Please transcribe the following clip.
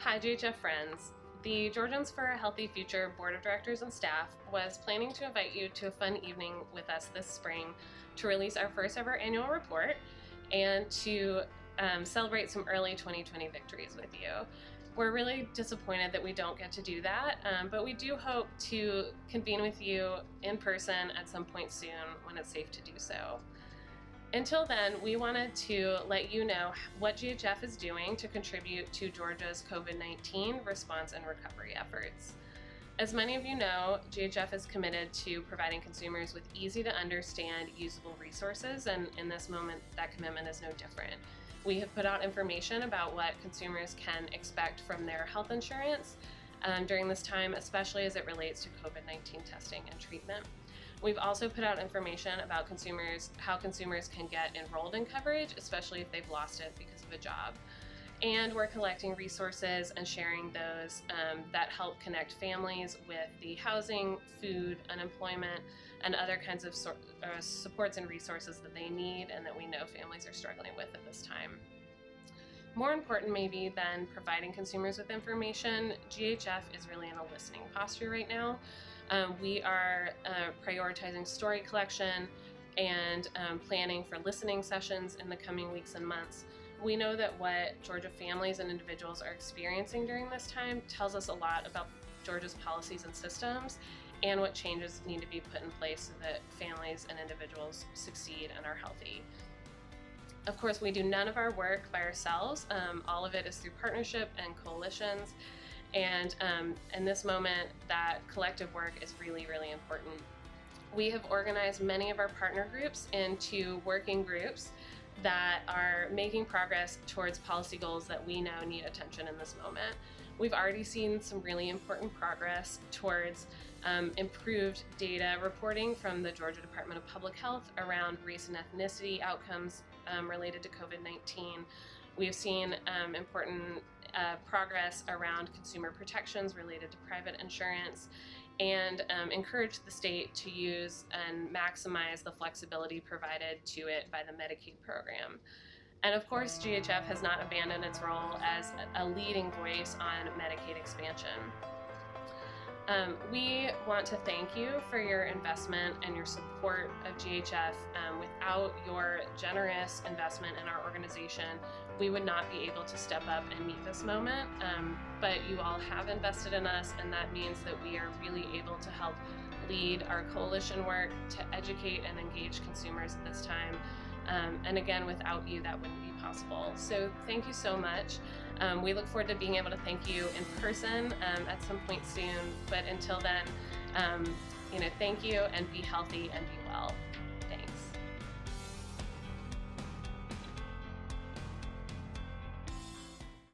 Hi GHF friends. The Georgians for a Healthy Future Board of Directors and staff was planning to invite you to a fun evening with us this spring to release our first ever annual report and to celebrate some early 2020 victories with you. We're really disappointed that we don't get to do that, but we do hope to convene with you in person at some point soon when it's safe to do so. Until then, we wanted to let you know what GHF is doing to contribute to Georgia's COVID-19 response and recovery efforts. As many of you know, GHF is committed to providing consumers with easy to understand, usable resources, and in this moment, that commitment is no different. We have put out information about what consumers can expect from their health insurance during this time, especially as it relates to COVID-19 testing and treatment. We've also put out information about how consumers can get enrolled in coverage, especially if they've lost it because of a job. And we're collecting resources and sharing those that help connect families with the housing, food, unemployment, and other kinds of supports and resources that they need and that we know families are struggling with at this time. More important maybe than providing consumers with information, GHF is really in a listening posture right now. We are prioritizing story collection and planning for listening sessions in the coming weeks and months. We know that what Georgia families and individuals are experiencing during this time tells us a lot about Georgia's policies and systems and what changes need to be put in place so that families and individuals succeed and are healthy. Of course, we do none of our work by ourselves. All of it is through partnership and coalitions. And in this moment, that collective work is really, really important. We have organized many of our partner groups into working groups that are making progress towards policy goals that we know need attention in this moment. We've already seen some really important progress towards improved data reporting from the Georgia Department of Public Health around race and ethnicity outcomes related to COVID-19. We've seen important progress around consumer protections related to private insurance, and encourage the state to use and maximize the flexibility provided to it by the Medicaid program. And of course, GHF has not abandoned its role as a leading voice on Medicaid expansion. We want to thank you for your investment and your support of GHF. Without your generous investment in our organization, we would not be able to step up and meet this moment. But you all have invested in us, and that means that we are really able to help lead our coalition work to educate and engage consumers at this time. And again, without you, that wouldn't be possible. So thank you so much. We look forward to being able to thank you in person at some point soon. But until then, thank you and be healthy and be well.